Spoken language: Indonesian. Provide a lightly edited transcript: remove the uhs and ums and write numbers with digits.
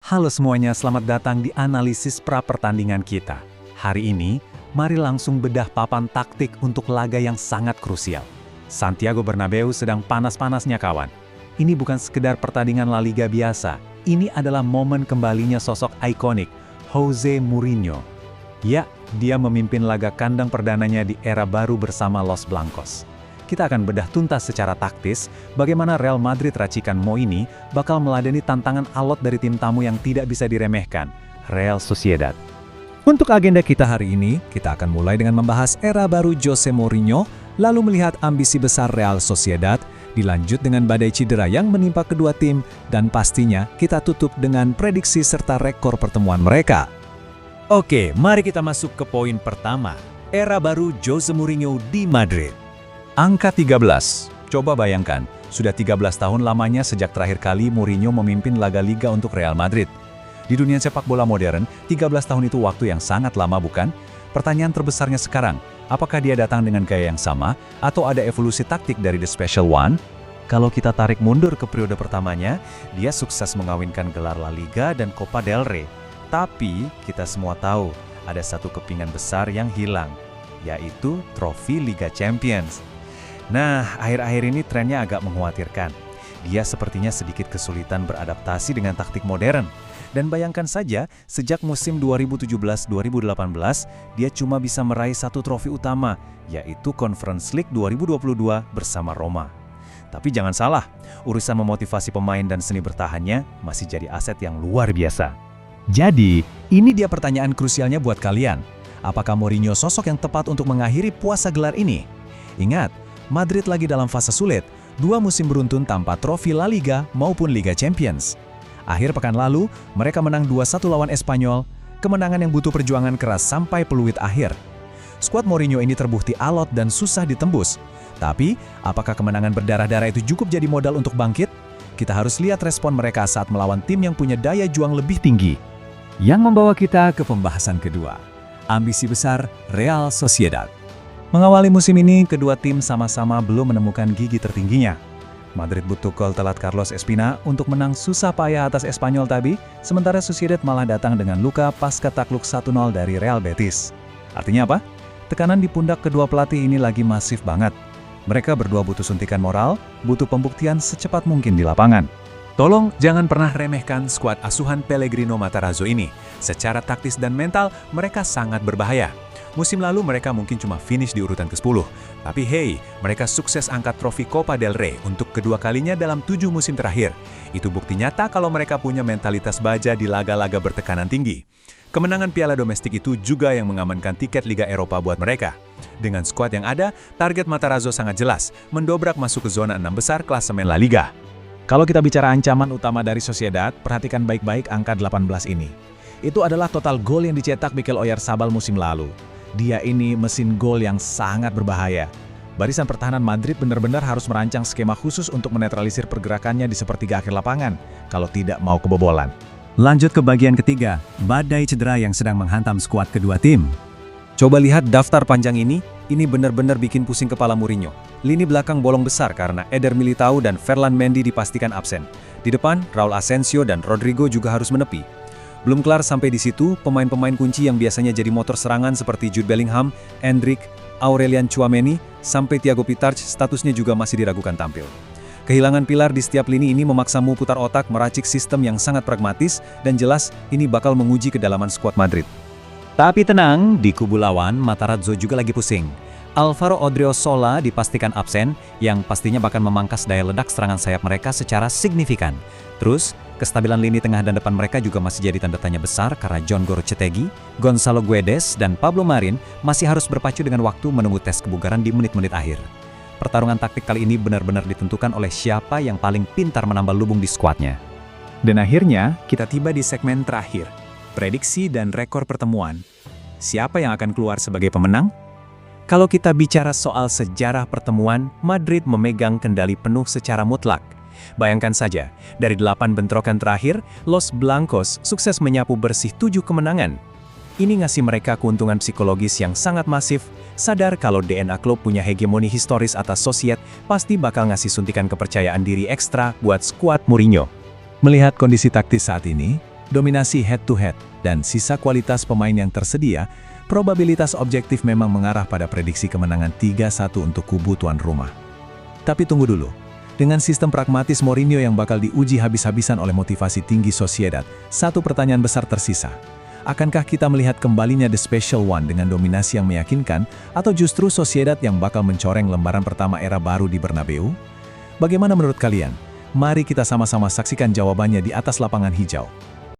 Halo semuanya, selamat datang di analisis pra-pertandingan kita. Hari ini, mari langsung bedah papan taktik untuk laga yang sangat krusial. Santiago Bernabeu sedang panas-panasnya kawan. Ini bukan sekedar pertandingan La Liga biasa, ini adalah momen kembalinya sosok ikonik, Jose Mourinho. Ya, dia memimpin laga kandang perdananya di era baru bersama Los Blancos. Kita akan bedah tuntas secara taktis bagaimana Real Madrid racikan Mo ini bakal meladeni tantangan alot dari tim tamu yang tidak bisa diremehkan, Real Sociedad. Untuk agenda kita hari ini, kita akan mulai dengan membahas era baru Jose Mourinho, lalu melihat ambisi besar Real Sociedad, dilanjut dengan badai cedera yang menimpa kedua tim, dan pastinya kita tutup dengan prediksi serta rekor pertemuan mereka. Oke, mari kita masuk ke poin pertama, era baru Jose Mourinho di Madrid. Angka 13. Coba bayangkan, sudah 13 tahun lamanya sejak terakhir kali Mourinho memimpin laga Liga untuk Real Madrid. Di dunia sepak bola modern, 13 tahun itu waktu yang sangat lama bukan? Pertanyaan terbesarnya sekarang, apakah dia datang dengan gaya yang sama, atau ada evolusi taktik dari The Special One? Kalau kita tarik mundur ke periode pertamanya, dia sukses mengawinkan gelar La Liga dan Copa del Rey. Tapi, kita semua tahu, ada satu kepingan besar yang hilang, yaitu trofi Liga Champions. Nah, akhir-akhir ini trennya agak mengkhawatirkan. Dia sepertinya sedikit kesulitan beradaptasi dengan taktik modern. Dan bayangkan saja, sejak musim 2017-2018, dia cuma bisa meraih satu trofi utama, yaitu Conference League 2022 bersama Roma. Tapi jangan salah, urusan memotivasi pemain dan seni bertahannya masih jadi aset yang luar biasa. Jadi, ini dia pertanyaan krusialnya buat kalian. Apakah Mourinho sosok yang tepat untuk mengakhiri puasa gelar ini? Ingat, Madrid lagi dalam fase sulit, 2 musim beruntun tanpa trofi La Liga maupun Liga Champions. Akhir pekan lalu, mereka menang 2-1 lawan Espanyol, kemenangan yang butuh perjuangan keras sampai peluit akhir. Skuad Mourinho ini terbukti alot dan susah ditembus. Tapi, apakah kemenangan berdarah-darah itu cukup jadi modal untuk bangkit? Kita harus lihat respon mereka saat melawan tim yang punya daya juang lebih tinggi. Yang membawa kita ke pembahasan kedua, ambisi besar Real Sociedad. Mengawali musim ini, kedua tim sama-sama belum menemukan gigi tertingginya. Madrid butuh gol telat Carlos Espina untuk menang susah payah atas Espanyol tadi, sementara Sociedad malah datang dengan luka pasca takluk 1-0 dari Real Betis. Artinya apa? Tekanan di pundak kedua pelatih ini lagi masif banget. Mereka berdua butuh suntikan moral, butuh pembuktian secepat mungkin di lapangan. Tolong jangan pernah remehkan skuad asuhan Pellegrino Matarazzo ini. Secara taktis dan mental, mereka sangat berbahaya. Musim lalu mereka mungkin cuma finish di urutan ke-10. Tapi hey, mereka sukses angkat trofi Copa del Rey untuk kedua kalinya dalam 7 musim terakhir. Itu bukti nyata kalau mereka punya mentalitas baja di laga-laga bertekanan tinggi. Kemenangan piala domestik itu juga yang mengamankan tiket Liga Eropa buat mereka. Dengan skuad yang ada, target Matarazzo sangat jelas, mendobrak masuk ke zona 6 besar klasemen La Liga. Kalau kita bicara ancaman utama dari Sociedad, perhatikan baik-baik angka 18 ini. Itu adalah total gol yang dicetak Mikel Oyarzabal musim lalu. Dia ini mesin gol yang sangat berbahaya. Barisan pertahanan Madrid benar-benar harus merancang skema khusus untuk menetralisir pergerakannya di sepertiga akhir lapangan, kalau tidak mau kebobolan. Lanjut ke bagian ketiga, badai cedera yang sedang menghantam skuad kedua tim. Coba lihat daftar panjang ini benar-benar bikin pusing kepala Mourinho. Lini belakang bolong besar karena Eder Militao dan Ferland Mendy dipastikan absen. Di depan, Raul Asensio dan Rodrigo juga harus menepi. Belum kelar sampai di situ, pemain-pemain kunci yang biasanya jadi motor serangan seperti Jude Bellingham, Endrick, Aurelian Tchouaméni, sampai Thiago Pitart statusnya juga masih diragukan tampil. Kehilangan pilar di setiap lini ini memaksa Mu putar otak meracik sistem yang sangat pragmatis dan jelas ini bakal menguji kedalaman skuad Madrid. Tapi tenang, di kubu lawan Matarazzo juga lagi pusing. Alvaro Odriozola dipastikan absen, yang pastinya bakal memangkas daya ledak serangan sayap mereka secara signifikan. Terus, kestabilan lini tengah dan depan mereka juga masih jadi tanda tanya besar karena John Gorocetegi, Gonzalo Guedes, dan Pablo Marin masih harus berpacu dengan waktu menunggu tes kebugaran di menit-menit akhir. Pertarungan taktik kali ini benar-benar ditentukan oleh siapa yang paling pintar menambal lubung di skuadnya. Dan akhirnya, kita tiba di segmen terakhir, prediksi dan rekor pertemuan. Siapa yang akan keluar sebagai pemenang? Kalau kita bicara soal sejarah pertemuan, Madrid memegang kendali penuh secara mutlak. Bayangkan saja, dari 8 bentrokan terakhir, Los Blancos sukses menyapu bersih 7 kemenangan. Ini ngasih mereka keuntungan psikologis yang sangat masif, sadar kalau DNA klub punya hegemoni historis atas Sociedad, pasti bakal ngasih suntikan kepercayaan diri ekstra buat skuad Mourinho. Melihat kondisi taktis saat ini, dominasi head-to-head, dan sisa kualitas pemain yang tersedia, probabilitas objektif memang mengarah pada prediksi kemenangan 3-1 untuk kubu tuan rumah. Tapi tunggu dulu. Dengan sistem pragmatis Mourinho yang bakal diuji habis-habisan oleh motivasi tinggi Sociedad, satu pertanyaan besar tersisa. Akankah kita melihat kembalinya The Special One dengan dominasi yang meyakinkan, atau justru Sociedad yang bakal mencoreng lembaran pertama era baru di Bernabeu? Bagaimana menurut kalian? Mari kita sama-sama saksikan jawabannya di atas lapangan hijau.